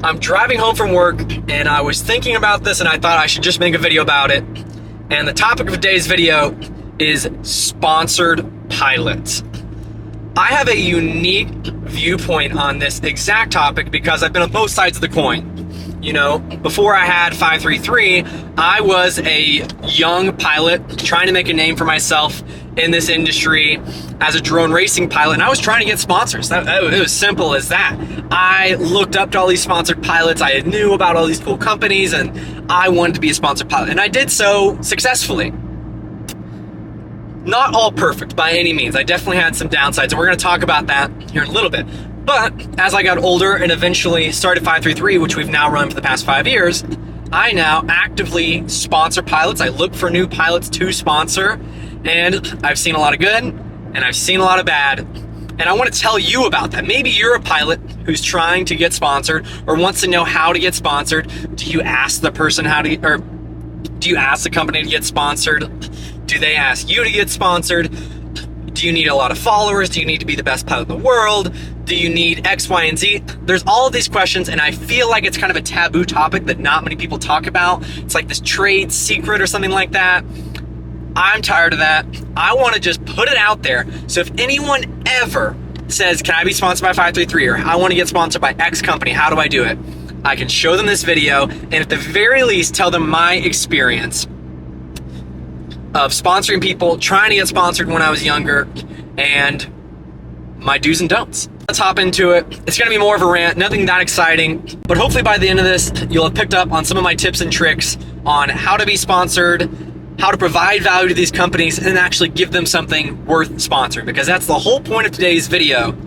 I'm driving home from work and I was thinking about this and I thought I should just make a video about it. And the topic of today's video is sponsored pilots. I have a unique viewpoint on this exact topic because I've been on both sides of the coin. You know, before I had 533, I was a young pilot trying to make a name for myself in this industry as a drone racing pilot, and I was trying to get sponsors. It was simple as that. I looked up to all these sponsored pilots. I knew about all these cool companies, and I wanted to be a sponsored pilot, and I did so successfully. Not all perfect by any means. I definitely had some downsides, and we're going to talk about that here in a little bit. But as I got older and eventually started 533, which we've now run for the past 5 years, I now actively sponsor pilots. I look for new pilots to sponsor, and I've seen a lot of good and I've seen a lot of bad. And I want to tell you about that. Maybe you're a pilot who's trying to get sponsored or wants to know how to get sponsored. Do you ask the person or do you ask the company to get sponsored? Do they ask you to get sponsored? Do you need a lot of followers? Do you need to be the best pilot in the world? Do you need X, Y, and Z? There's all of these questions, and I feel like it's kind of a taboo topic that not many people talk about. It's like this trade secret or something like that. I'm tired of that. I want to just put it out there. So if anyone ever says, can I be sponsored by 533, or I want to get sponsored by X company, how do I do it? I can show them this video, and at the very least, tell them my experience of sponsoring people, trying to get sponsored when I was younger, and my do's and don'ts. Let's hop into it. It's going to be more of a rant, nothing that exciting, but hopefully by the end of this, you'll have picked up on some of my tips and tricks on how to be sponsored, how to provide value to these companies, and actually give them something worth sponsoring, because that's the whole point of today's video,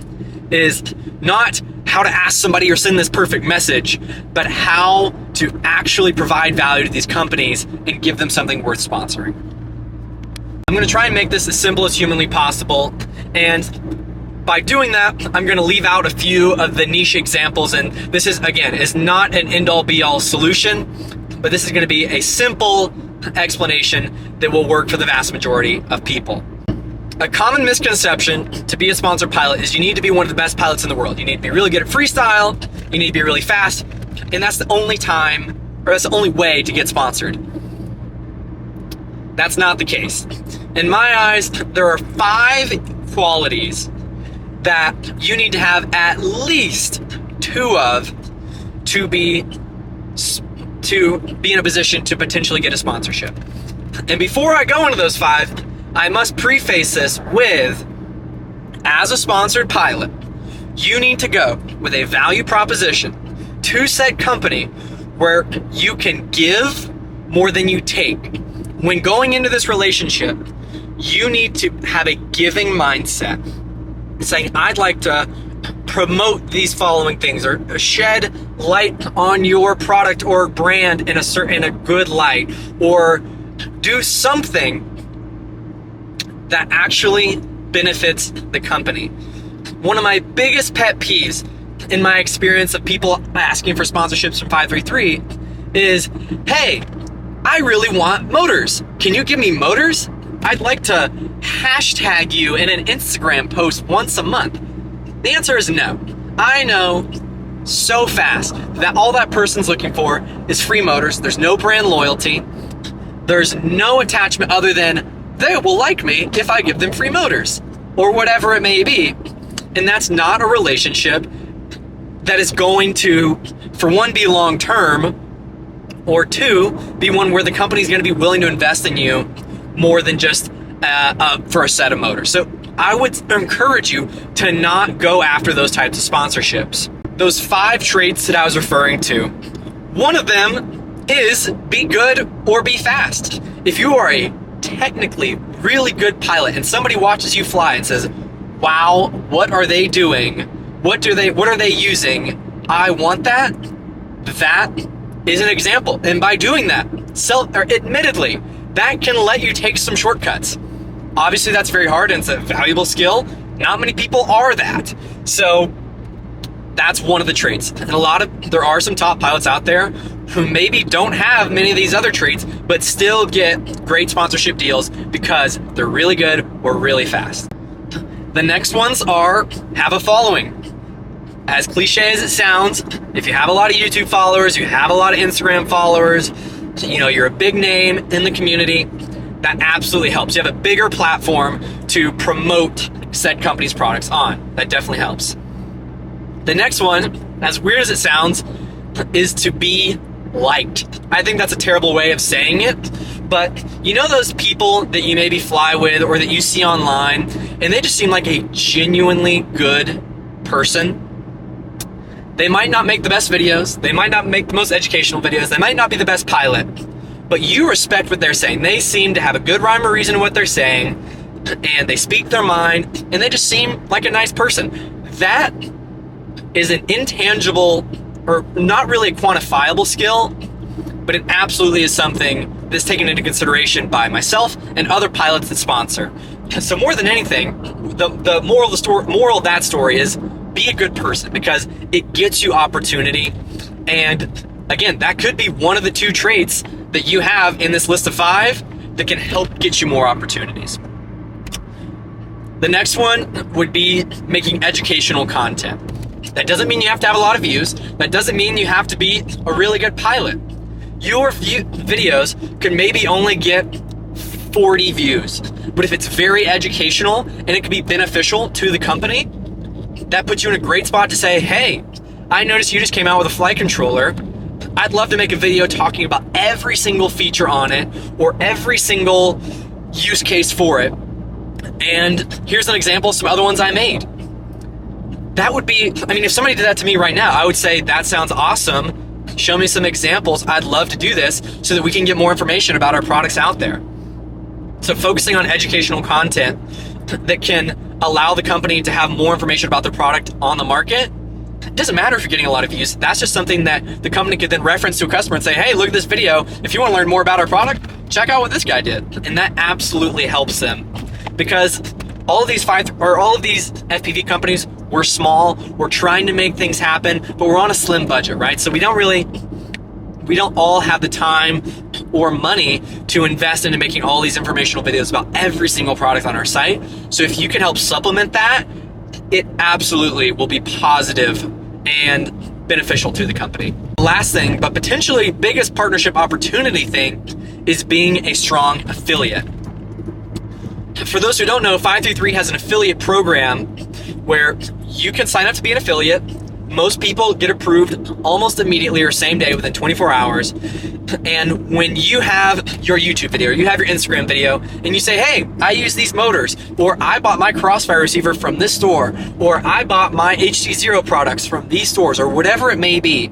is not how to ask somebody or send this perfect message, but how to actually provide value to these companies and give them something worth sponsoring. I'm going to try and make this as simple as humanly possible, and by doing that, I'm going to leave out a few of the niche examples, and this is not an end-all be-all solution, but this is going to be a simple explanation that will work for the vast majority of people. A common misconception to be a sponsored pilot is you need to be one of the best pilots in the world. You need to be really good at freestyle, you need to be really fast, and that's the only way to get sponsored. That's not the case. In my eyes, there are 5 qualities that you need to have at least 2 of to be in a position to potentially get a sponsorship. And before I go into those 5, I must preface this with, as a sponsored pilot, you need to go with a value proposition to said company where you can give more than you take. When going into this relationship, you need to have a giving mindset, saying, I'd like to promote these following things, or shed light on your product or brand in a good light, or do something that actually benefits the company. One of my biggest pet peeves in my experience of people asking for sponsorships from 533 is, hey, I really want motors. Can you give me motors? I'd like to hashtag you in an Instagram post once a month. The answer is no. I know so fast that all that person's looking for is free motors. There's no brand loyalty. There's no attachment other than they will like me if I give them free motors or whatever it may be. And that's not a relationship that is going to, for one, be long-term, or 2, be one where the company's going to be willing to invest in you more than just for a set of motors. So I would encourage you to not go after those types of sponsorships. Those 5 traits that I was referring to, one of them is be good or be fast. If you are a technically really good pilot and somebody watches you fly and says, wow, what are they doing? What are they using? I want that. That is an example. And by doing that, admittedly, that can let you take some shortcuts. Obviously, that's very hard and it's a valuable skill. Not many people are that. So that's one of the traits. And there are some top pilots out there who maybe don't have many of these other traits, but still get great sponsorship deals because they're really good or really fast. The next ones are have a following. as cliche as it sounds, if you have a lot of YouTube followers, you have a lot of Instagram followers, you're a big name in the community, that absolutely helps. You have a bigger platform to promote said company's products on. That definitely helps. The next one, as weird as it sounds, is to be liked. I think that's a terrible way of saying it, but those people that you maybe fly with or that you see online, and they just seem like a genuinely good person. They might not make the best videos, they might not make the most educational videos, they might not be the best pilot, but you respect what they're saying. They seem to have a good rhyme or reason to what they're saying, and they speak their mind, and they just seem like a nice person. That is an intangible, or not really a quantifiable skill, but it absolutely is something that's taken into consideration by myself and other pilots that sponsor. So more than anything, the moral of that story is be a good person, because it gets you opportunity. And again, that could be one of the 2 traits that you have in this list of 5 that can help get you more opportunities. The next one would be making educational content. That doesn't mean you have to have a lot of views. That doesn't mean you have to be a really good pilot. Your videos can maybe only get 40 views, but if it's very educational and it can be beneficial to the company, that puts you in a great spot to say, hey, I noticed you just came out with a flight controller. I'd love to make a video talking about every single feature on it or every single use case for it. And here's an example of some other ones I made. That would be, if somebody did that to me right now, I would say, that sounds awesome. Show me some examples. I'd love to do this so that we can get more information about our products out there. So focusing on educational content that can allow the company to have more information about their product on the market. It doesn't matter if you're getting a lot of views. That's just something that the company could then reference to a customer and say, hey, look at this video. If you want to learn more about our product, check out what this guy did. And that absolutely helps them, because all of these FPV companies, we're small, we're trying to make things happen, but we're on a slim budget, right? So we don't all have the time or money to invest into making all these informational videos about every single product on our site. So if you can help supplement that, it absolutely will be positive and beneficial to the the last thing, but potentially biggest partnership opportunity thing, is being a strong affiliate. For those who don't know, 533 has an affiliate program where you can sign up to be an affiliate. Most people get approved almost immediately or same day within 24 hours. And when you have your YouTube video, or you have your Instagram video, and you say, hey, I use these motors, or I bought my Crossfire receiver from this store, or I bought my HT0 products from these stores, or whatever it may be,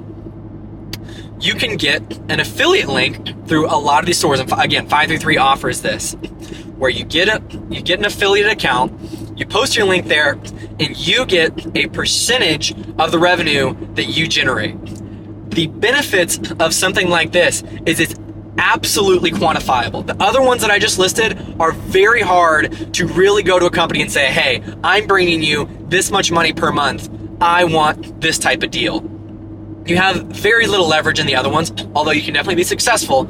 you can get an affiliate link through a lot of these stores. And again, 533 offers this, where you get an affiliate account, you post your link there, and you get a percentage of the revenue that you generate. The benefits of something like this is it's absolutely quantifiable. The other ones that I just listed are very hard to really go to a company and say, hey, I'm bringing you this much money per month. I want this type of deal. You have very little leverage in the other ones, although you can definitely be successful.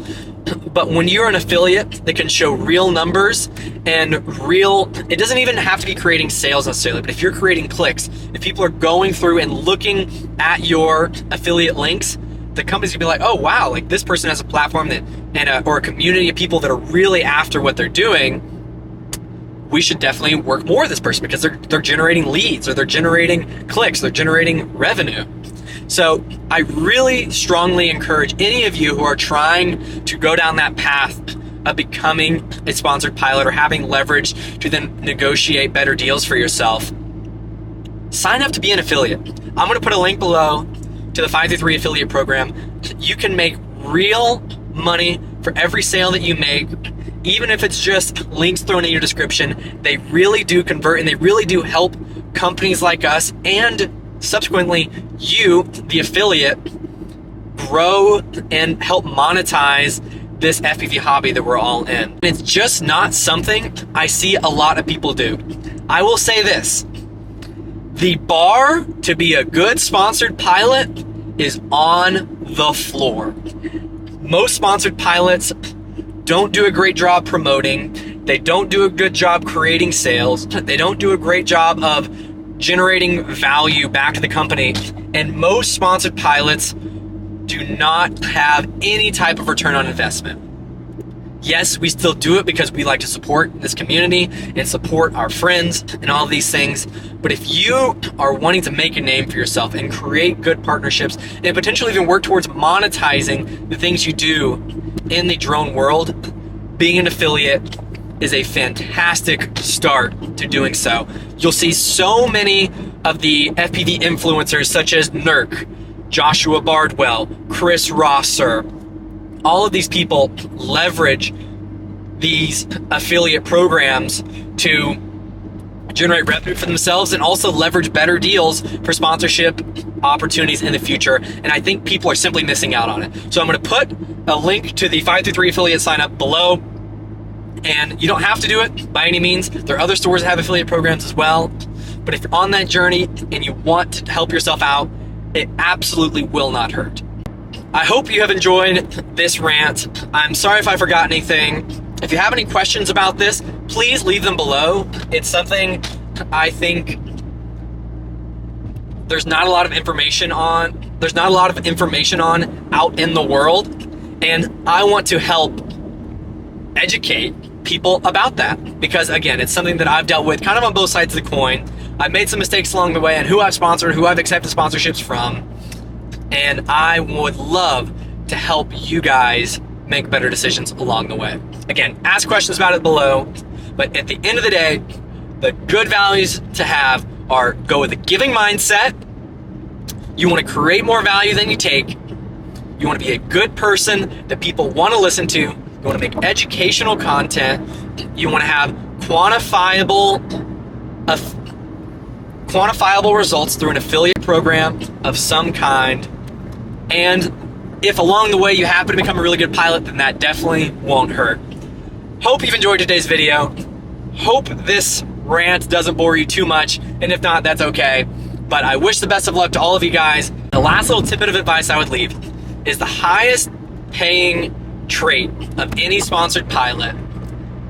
But when you're an affiliate that can show real numbers and it doesn't even have to be creating sales necessarily, but if you're creating clicks, if people are going through and looking at your affiliate links, the company's gonna be like, oh wow, like this person has a platform or a community of people that are really after what they're doing. We should definitely work more with this person because they're generating leads, or they're generating clicks, they're generating revenue. So I really strongly encourage any of you who are trying to go down that path of becoming a sponsored pilot or having leverage to then negotiate better deals for yourself, sign up to be an affiliate. I'm going to put a link below to the 533 affiliate program. You can make real money for every sale that you make, even if it's just links thrown in your description. They really do convert, and they really do help companies like us and subsequently you, the affiliate, grow and help monetize this FPV hobby that we're all in. It's just not something I see a lot of people do. I will say this, the bar to be a good sponsored pilot is on the floor. Most sponsored pilots don't do a great job promoting. They don't do a good job creating sales. They don't do a great job of generating value back to the company. And most sponsored pilots do not have any type of return on investment. Yes, we still do it because we like to support this community and support our friends and all of these things. But if you are wanting to make a name for yourself and create good partnerships and potentially even work towards monetizing the things you do in the drone world, being an affiliate is a fantastic start to doing so. You'll see so many of the FPV influencers such as Nurk, Joshua Bardwell, Chris Rosser. All of these people leverage these affiliate programs to generate revenue for themselves and also leverage better deals for sponsorship opportunities in the future. And I think people are simply missing out on it. So I'm going to put a link to the 533 affiliate sign up below. And you don't have to do it by any means. There are other stores that have affiliate programs as well. But if you're on that journey and you want to help yourself out, it absolutely will not hurt. I hope you have enjoyed this rant. I'm sorry if I forgot anything. If you have any questions about this, please leave them below. It's something I think there's not a lot of information on. There's not a lot of information on out in the world. And I want to help educate people about that. Because again, it's something that I've dealt with kind of on both sides of the coin. I've made some mistakes along the way and who I've sponsored, who I've accepted sponsorships from. And I would love to help you guys make better decisions along the way. Again, ask questions about it below. But at the end of the day, the good values to have are go with a giving mindset. You want to create more value than you take. You want to be a good person that people want to listen to. You want to make educational content. You want to have quantifiable results through an affiliate program of some kind. And if along the way you happen to become a really good pilot, then that definitely won't hurt. Hope you've enjoyed today's video. Hope this rant doesn't bore you too much. And if not, that's okay. But I wish the best of luck to all of you guys. The last little tidbit of advice I would leave is the highest paying trait of any sponsored pilot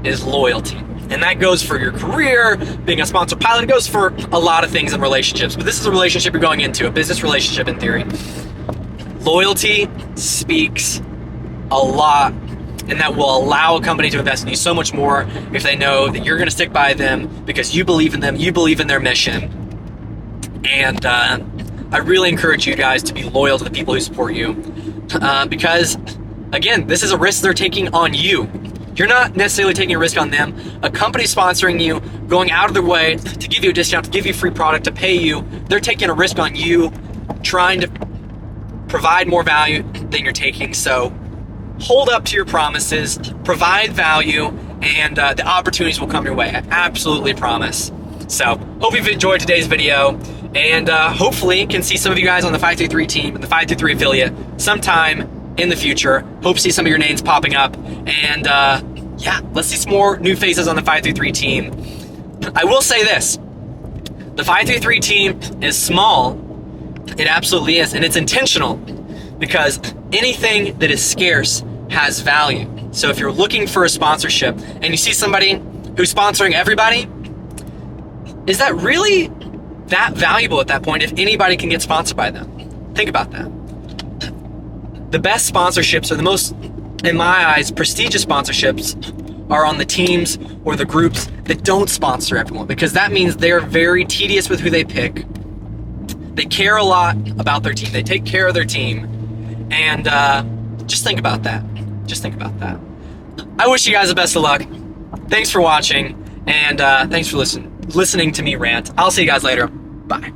is loyalty. And that goes for your career, being a sponsored pilot. It goes for a lot of things in relationships. But this is a relationship you're going into, a business relationship in theory. Loyalty speaks a lot, and that will allow a company to invest in you so much more if they know that you're going to stick by them because you believe in them, you believe in their mission. And I really encourage you guys to be loyal to the people who support you because, again, this is a risk they're taking on you. You're not necessarily taking a risk on them. A company sponsoring you, going out of their way to give you a discount, to give you free product, to pay you, they're taking a risk on you, trying to provide more value than you're taking. So hold up to your promises, provide value, and the opportunities will come your way. I absolutely promise. So hope you've enjoyed today's video, and hopefully can see some of you guys on the 533 team and the 533 affiliate sometime in the future. Hope to see some of your names popping up, and yeah, let's see some more new faces on the 533 team. I will say this, the 533 team is small. It absolutely is, and it's intentional because anything that is scarce has value. So if you're looking for a sponsorship and you see somebody who's sponsoring everybody, is that really that valuable at that point if anybody can get sponsored by them? Think about that. The best sponsorships, or the most, in my eyes, prestigious sponsorships are on the teams or the groups that don't sponsor everyone, because that means they're very tedious with who they pick. They care a lot about their team. They take care of their team. And just think about that. Just think about that. I wish you guys the best of luck. Thanks for watching. And thanks for listening to me rant. I'll see you guys later. Bye.